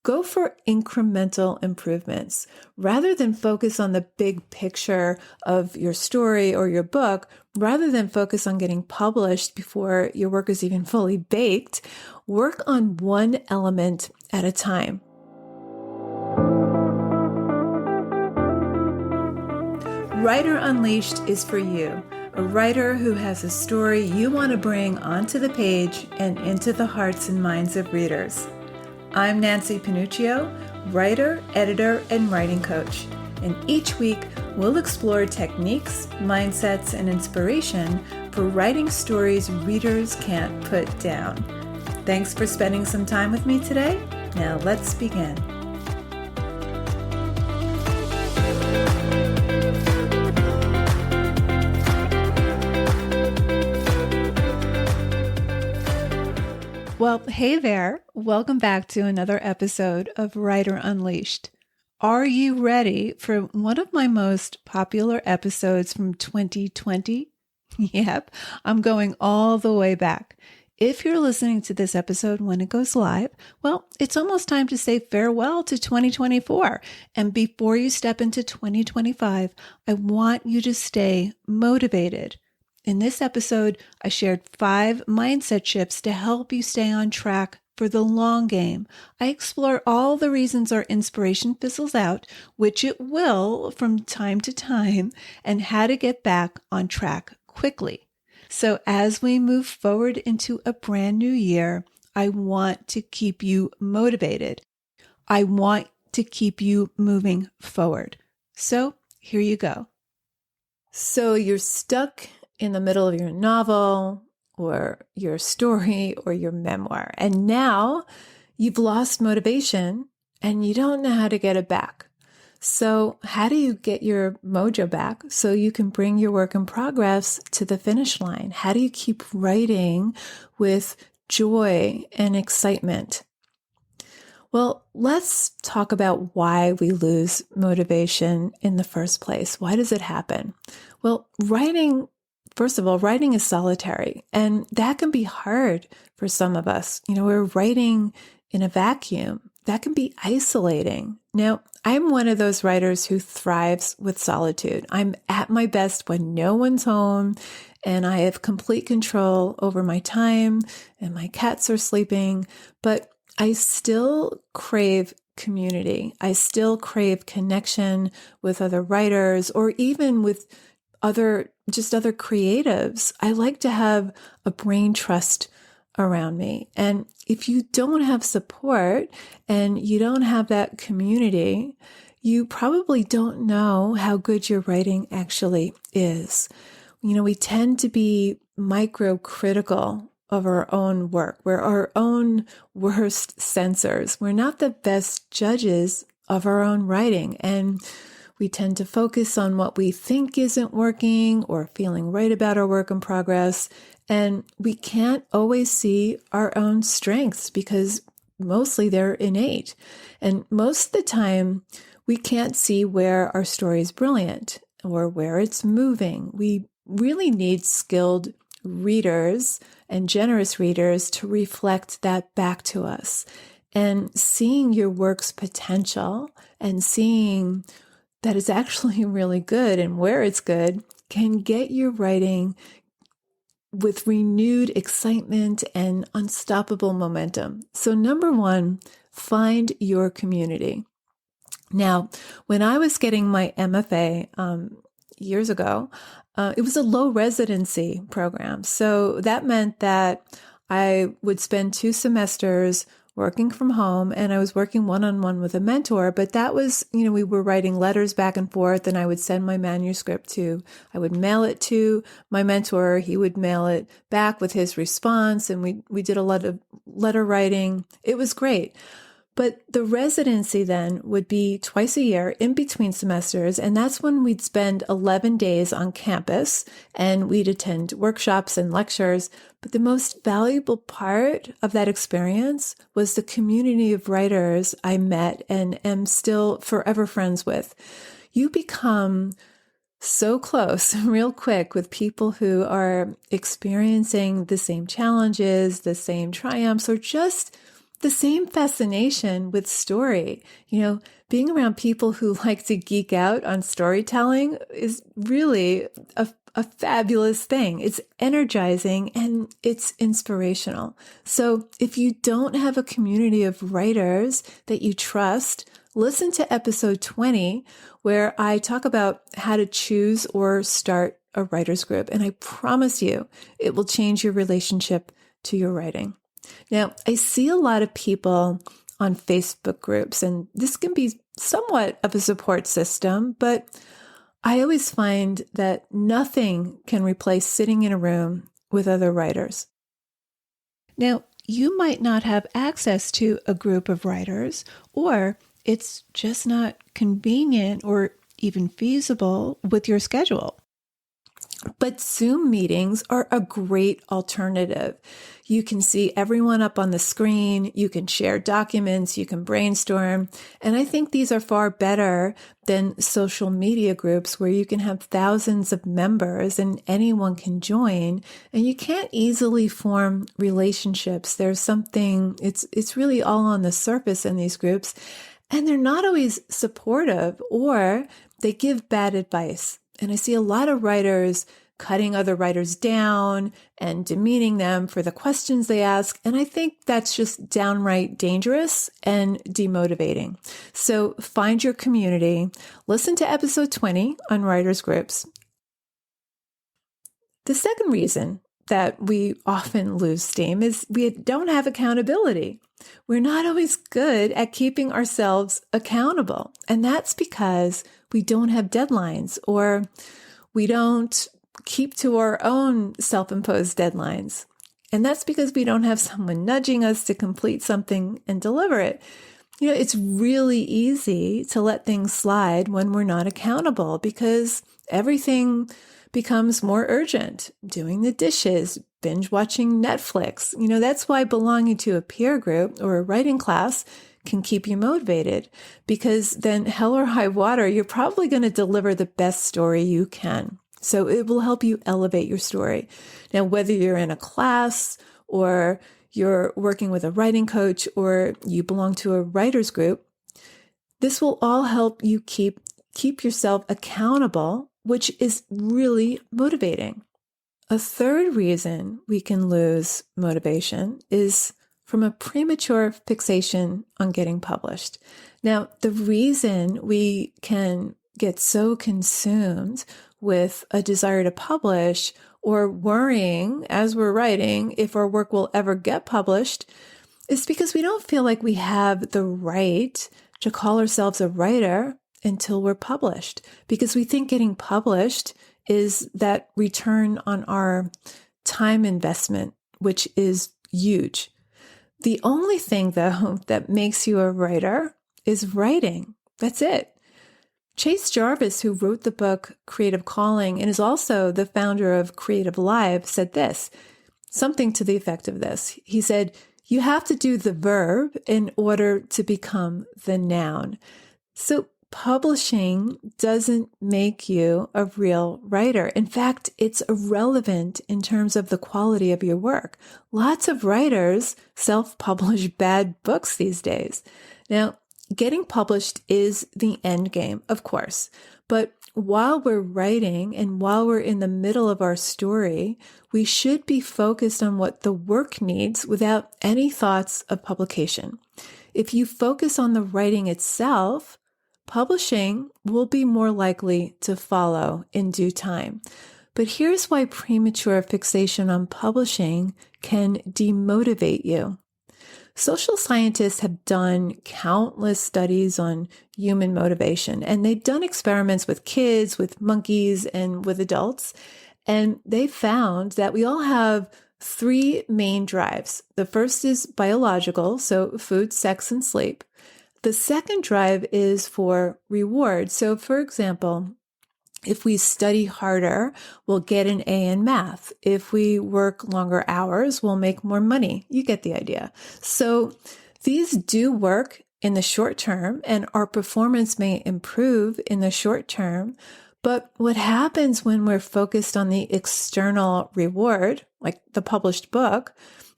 go for incremental improvements. Rather than focus on the big picture of your story or your book, rather than focus on getting published before your work is even fully baked, work on one element at a time. Writer Unleashed is for you, a writer who has a story you want to bring onto the page and into the hearts and minds of readers. I'm Nancy Panuccio, writer, editor, and writing coach, and each week we'll explore techniques, mindsets, and inspiration for writing stories readers can't put down. Thanks for spending some time with me today. Now let's begin. Well, hey there. Welcome back to another episode of Writer Unleashed. Are you ready for one of my most popular episodes from 2020? Yep, I'm going all the way back. If you're listening to this episode when it goes live, well, it's almost time to say farewell to 2024. And before you step into 2025, I want you to stay motivated. In this episode, I shared 5 mindset shifts to help you stay on track for the long game. I explore all the reasons our inspiration fizzles out, which it will from time to time, and how to get back on track quickly. So as we move forward into a brand new year, I want to keep you motivated. I want to keep you moving forward. So here you go. So you're stuck in the middle of your novel or your story or your memoir. And now you've lost motivation and you don't know how to get it back. So how do you get your mojo back so you can bring your work in progress to the finish line? How do you keep writing with joy and excitement? Well, let's talk about why we lose motivation in the first place. Why does it happen? Well, first of all, writing is solitary, and that can be hard for some of us. We're writing in a vacuum. That can be isolating. Now, I'm one of those writers who thrives with solitude. I'm at my best when no one's home and I have complete control over my time and my cats are sleeping, but I still crave community. I still crave connection with other writers or even with other creatives. I like to have a brain trust around me. And if you don't have support and you don't have that community, you probably don't know how good your writing actually is. We tend to be microcritical of our own work. We're our own worst censors. We're not the best judges of our own writing. And we tend to focus on what we think isn't working or feeling right about our work in progress. And we can't always see our own strengths because mostly they're innate. And most of the time, we can't see where our story is brilliant or where it's moving. We really need skilled readers and generous readers to reflect that back to us. And seeing your work's potential and seeing that it's actually really good and where it's good can get your writing with renewed excitement and unstoppable momentum. So number 1, find your community. Now, when I was getting my MFA years ago, it was a low residency program. So that meant that I would spend 2 semesters working from home, and I was working one-on-one with a mentor, but that was, we were writing letters back and forth, and I would send my manuscript I would mail it to my mentor, he would mail it back with his response, and we did a lot of letter writing. It was great. But the residency then would be twice a year in between semesters, and that's when we'd spend 11 days on campus, and we'd attend workshops and lectures. But the most valuable part of that experience was the community of writers I met and am still forever friends with. You become so close real quick with people who are experiencing the same challenges, the same triumphs, or just the same fascination with story. Being around people who like to geek out on storytelling is really a fabulous thing. It's energizing and it's inspirational. So if you don't have a community of writers that you trust, listen to episode 20, where I talk about how to choose or start a writer's group. And I promise you, it will change your relationship to your writing. Now, I see a lot of people on Facebook groups, and this can be somewhat of a support system, but I always find that nothing can replace sitting in a room with other writers. Now, you might not have access to a group of writers, or it's just not convenient or even feasible with your schedule. But Zoom meetings are a great alternative. You can see everyone up on the screen, you can share documents, you can brainstorm. And I think these are far better than social media groups where you can have thousands of members and anyone can join. And you can't easily form relationships. There's something, it's really all on the surface in these groups. And they're not always supportive, or they give bad advice. And I see a lot of writers cutting other writers down and demeaning them for the questions they ask. And I think that's just downright dangerous and demotivating. So find your community. Listen to episode 20 on writers groups. The second reason that we often lose steam is we don't have accountability. We're not always good at keeping ourselves accountable. And that's because we don't have deadlines, or we don't keep to our own self-imposed deadlines. And that's because we don't have someone nudging us to complete something and deliver it. It's really easy to let things slide when we're not accountable because everything becomes more urgent. Doing the dishes, binge watching Netflix. That's why belonging to a peer group or a writing class can keep you motivated, because then hell or high water, you're probably going to deliver the best story you can. So it will help you elevate your story. Now, whether you're in a class or you're working with a writing coach or you belong to a writer's group, this will all help you keep yourself accountable, which is really motivating. A third reason we can lose motivation is from a premature fixation on getting published. Now, the reason we can get so consumed with a desire to publish or worrying as we're writing if our work will ever get published is because we don't feel like we have the right to call ourselves a writer until we're published, because we think getting published is that return on our time investment, which is huge. The only thing, though, that makes you a writer is writing. That's it. Chase Jarvis, who wrote the book Creative Calling and is also the founder of Creative Live, said this, something to the effect of this. He said, you have to do the verb in order to become the noun. So publishing doesn't make you a real writer. In fact, it's irrelevant in terms of the quality of your work. Lots of writers self-publish bad books these days. Now, getting published is the end game, of course. But while we're writing and while we're in the middle of our story, we should be focused on what the work needs without any thoughts of publication. If you focus on the writing itself, publishing will be more likely to follow in due time. But here's why premature fixation on publishing can demotivate you. Social scientists have done countless studies on human motivation, and they've done experiments with kids, with monkeys, and with adults. And they found that we all have three main drives. The first is biological, so food, sex, and sleep. The second drive is for reward. So, for example, if we study harder, we'll get an A in math. If we work longer hours, we'll make more money. You get the idea. So these do work in the short term, and our performance may improve in the short term. But what happens when we're focused on the external reward, like the published book,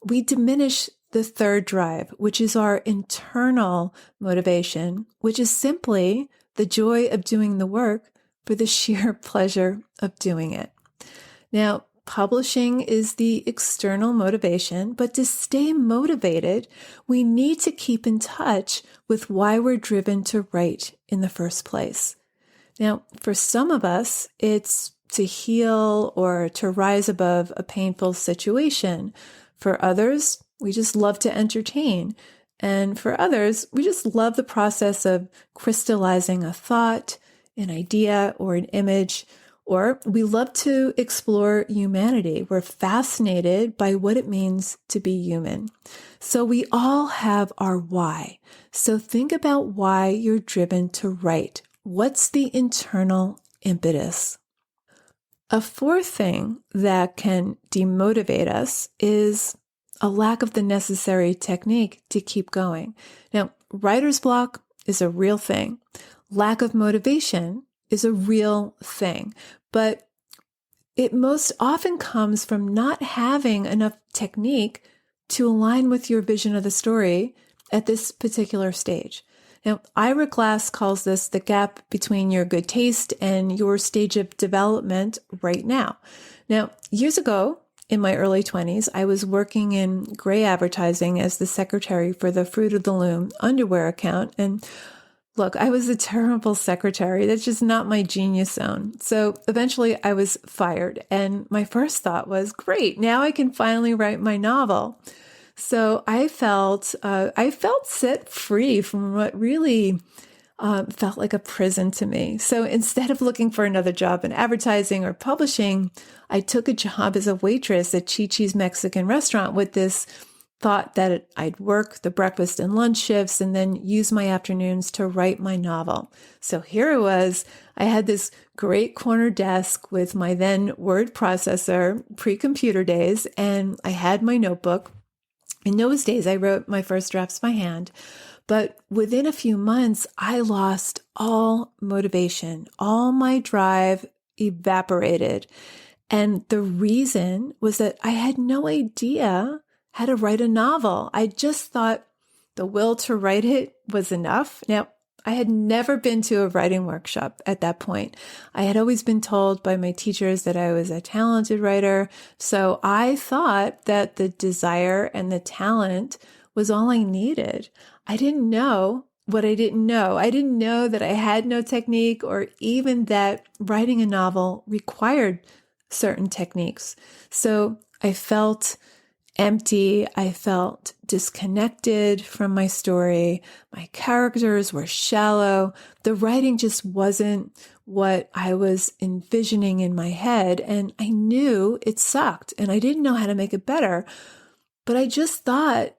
we diminish the third drive, which is our internal motivation, which is simply the joy of doing the work for the sheer pleasure of doing it. Now, publishing is the external motivation, but to stay motivated, we need to keep in touch with why we're driven to write in the first place. Now, for some of us, it's to heal or to rise above a painful situation. For others, we just love to entertain. And for others, we just love the process of crystallizing a thought, an idea, or an image. Or we love to explore humanity. We're fascinated by what it means to be human. So we all have our why. So think about why you're driven to write. What's the internal impetus? A fourth thing that can demotivate us is a lack of the necessary technique to keep going. Now, writer's block is a real thing. Lack of motivation is a real thing, but it most often comes from not having enough technique to align with your vision of the story at this particular stage. Now, Ira Glass calls this the gap between your good taste and your stage of development right now. Now, years ago, in my early 20s, I was working in gray advertising as the secretary for the Fruit of the Loom underwear account. And look, I was a terrible secretary. That's just not my genius zone. So eventually I was fired. And my first thought was, great, now I can finally write my novel. So I felt set free from what really felt like a prison to me. So instead of looking for another job in advertising or publishing, I took a job as a waitress at Chi-Chi's Mexican restaurant with this thought that I'd work the breakfast and lunch shifts and then use my afternoons to write my novel. So here it was. I had this great corner desk with my then word processor, pre-computer days, and I had my notebook. In those days, I wrote my first drafts by hand. But within a few months, I lost all motivation. All my drive evaporated. And the reason was that I had no idea how to write a novel. I just thought the will to write it was enough. Now, I had never been to a writing workshop at that point. I had always been told by my teachers that I was a talented writer. So I thought that the desire and the talent was all I needed. I didn't know what I didn't know. I didn't know that I had no technique or even that writing a novel required certain techniques. So I felt empty. I felt disconnected from my story. My characters were shallow. The writing just wasn't what I was envisioning in my head. And I knew it sucked and I didn't know how to make it better. But I just thought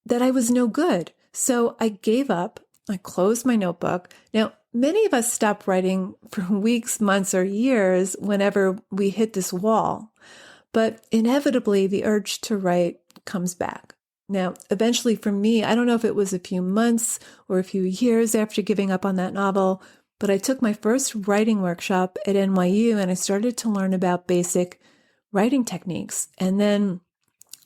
that I was no good. So I gave up. I closed my notebook. Now, many of us stop writing for weeks, months, or years whenever we hit this wall. But inevitably, the urge to write comes back. Now, eventually for me, I don't know if it was a few months or a few years after giving up on that novel, but I took my first writing workshop at NYU and I started to learn about basic writing techniques. And then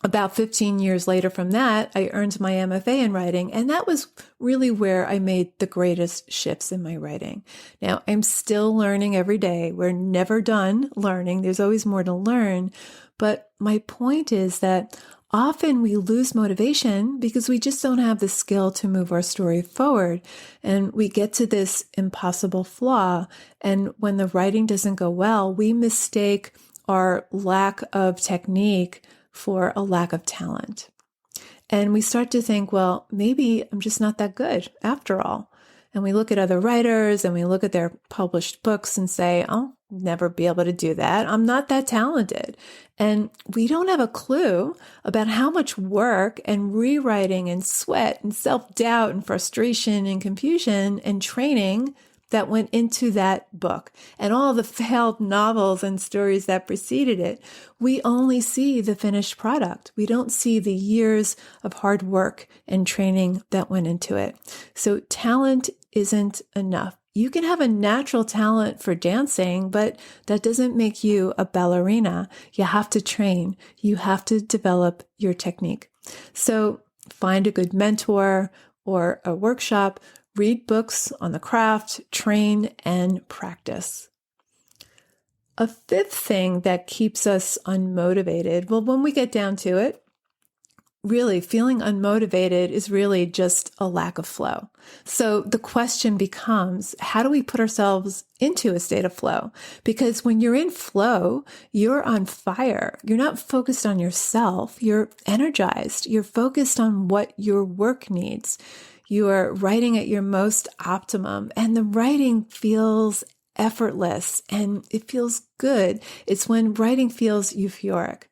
about 15 years later from that, I earned my MFA in writing, and that was really where I made the greatest shifts in my writing. Now, I'm still learning every day. We're never done learning. There's always more to learn. But my point is that often we lose motivation because we just don't have the skill to move our story forward. And we get to this impossible flaw. And when the writing doesn't go well, we mistake our lack of technique for a lack of talent. And we start to think, well, maybe I'm just not that good after all. And we look at other writers and we look at their published books and say, I'll never be able to do that. I'm not that talented. And we don't have a clue about how much work and rewriting and sweat and self-doubt and frustration and confusion and training that went into that book and all the failed novels and stories that preceded it. We only see the finished product. We don't see the years of hard work and training that went into it. So talent isn't enough. You can have a natural talent for dancing, but that doesn't make you a ballerina. You have to train. You have to develop your technique. So find a good mentor or a workshop, read books on the craft, train, and practice. A fifth thing that keeps us unmotivated, well, when we get down to it, really feeling unmotivated is really just a lack of flow. So the question becomes, how do we put ourselves into a state of flow? Because when you're in flow, you're on fire. You're not focused on yourself. You're energized. You're focused on what your work needs. You are writing at your most optimum, and the writing feels effortless and it feels good. It's when writing feels euphoric.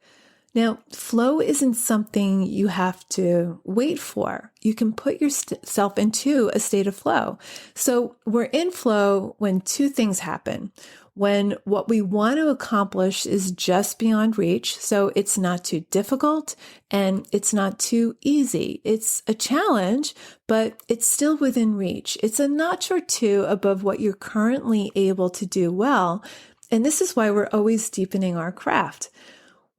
Now, flow isn't something you have to wait for. You can put yourself into a state of flow. So we're in flow when two things happen. When what we want to accomplish is just beyond reach, so it's not too difficult and it's not too easy. It's a challenge, but it's still within reach. It's a notch or two above what you're currently able to do well. And this is why we're always deepening our craft.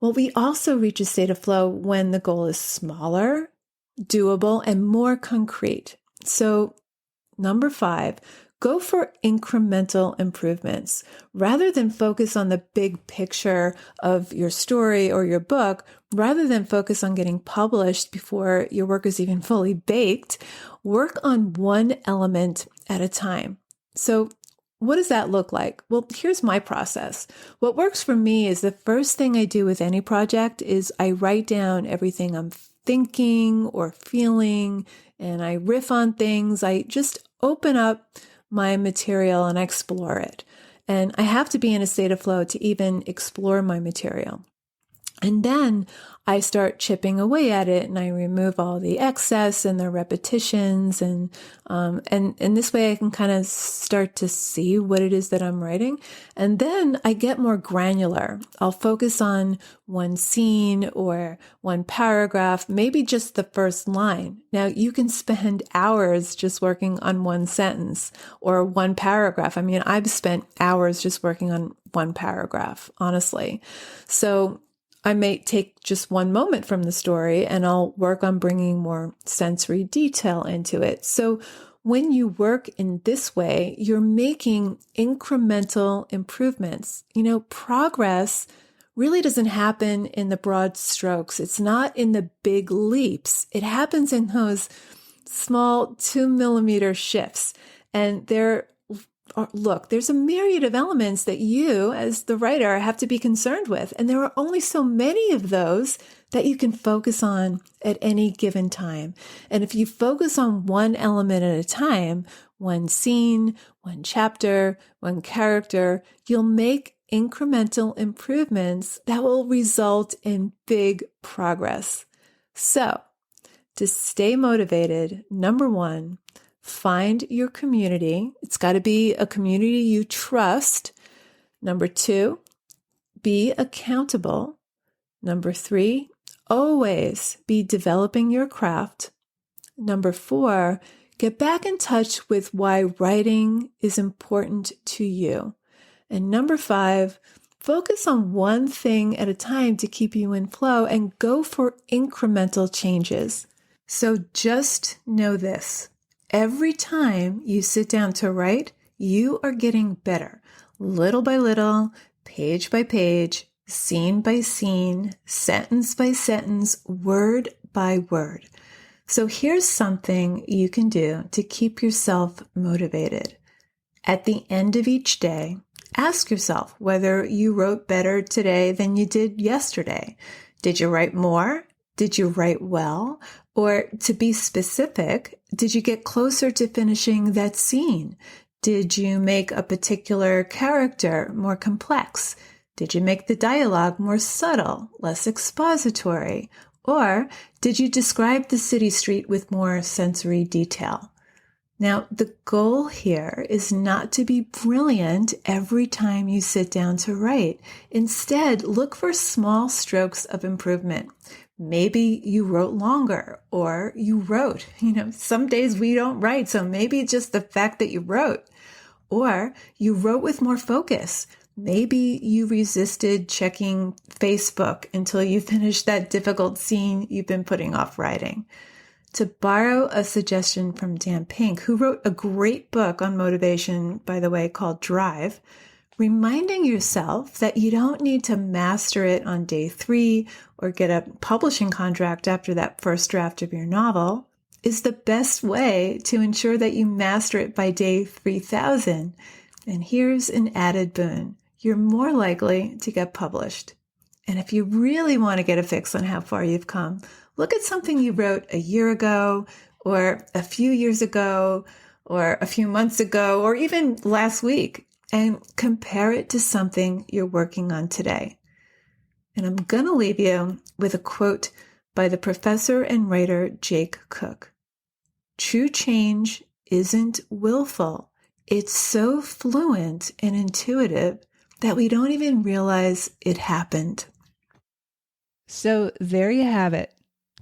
Well, we also reach a state of flow when the goal is smaller, doable, and more concrete. So, number 5, go for incremental improvements. Rather than focus on the big picture of your story or your book, rather than focus on getting published before your work is even fully baked, work on one element at a time. So, what does that look like? Well, here's my process. What works for me is the first thing I do with any project is I write down everything I'm thinking or feeling, and I riff on things. I just open up my material and I explore it. And I have to be in a state of flow to even explore my material. And then I start chipping away at it and I remove all the excess and the repetitions and this way I can kind of start to see what it is that I'm writing. And then I get more granular. I'll focus on one scene or one paragraph, maybe just the first line. Now you can spend hours just working on one sentence or one paragraph. I mean, I've spent hours just working on one paragraph, honestly. So I may take just one moment from the story and I'll work on bringing more sensory detail into it. So when you work in this way, you're making incremental improvements. Progress really doesn't happen in the broad strokes. It's not in the big leaps. It happens in those small 2-millimeter shifts. And there's a myriad of elements that you, as the writer, have to be concerned with. And there are only so many of those that you can focus on at any given time. And if you focus on one element at a time, one scene, one chapter, one character, you'll make incremental improvements that will result in big progress. So, to stay motivated, number 1, find your community. It's got to be a community you trust. Number 2, be accountable. Number 3, always be developing your craft. Number 4, get back in touch with why writing is important to you. And number 5, focus on one thing at a time to keep you in flow and go for incremental changes. So just know this. Every time you sit down to write, you are getting better, little by little, page by page, scene by scene, sentence by sentence, word by word. So here's something you can do to keep yourself motivated. At the end of each day, ask yourself whether you wrote better today than you did yesterday. Did you write more? Did you write well? Or to be specific, did you get closer to finishing that scene? Did you make a particular character more complex? Did you make the dialogue more subtle, less expository? Or did you describe the city street with more sensory detail? Now, the goal here is not to be brilliant every time you sit down to write. Instead, look for small strokes of improvement. Maybe you wrote longer or you wrote. Some days we don't write, so maybe it's just the fact that you wrote. Or you wrote with more focus. Maybe you resisted checking Facebook until you finished that difficult scene you've been putting off writing. To borrow a suggestion from Dan Pink, who wrote a great book on motivation, by the way, called Drive, reminding yourself that you don't need to master it on day 3 or get a publishing contract after that first draft of your novel is the best way to ensure that you master it by day 3000. And here's an added boon. You're more likely to get published. And if you really want to get a fix on how far you've come, look at something you wrote a year ago or a few years ago or a few months ago or even last week and compare it to something you're working on today. And I'm going to leave you with a quote by the professor and writer Jake Cook. True change isn't willful. It's so fluent and intuitive that we don't even realize it happened. So there you have it.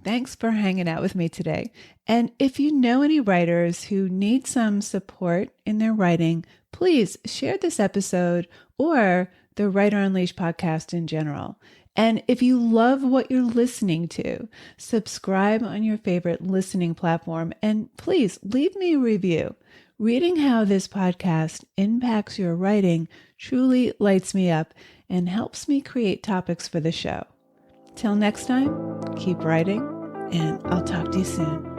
Thanks for hanging out with me today. And if you know any writers who need some support in their writing, please share this episode or the Writer Unleashed podcast in general. And if you love what you're listening to, subscribe on your favorite listening platform and please leave me a review. Reading how this podcast impacts your writing truly lights me up and helps me create topics for the show. Till next time, keep writing, and I'll talk to you soon.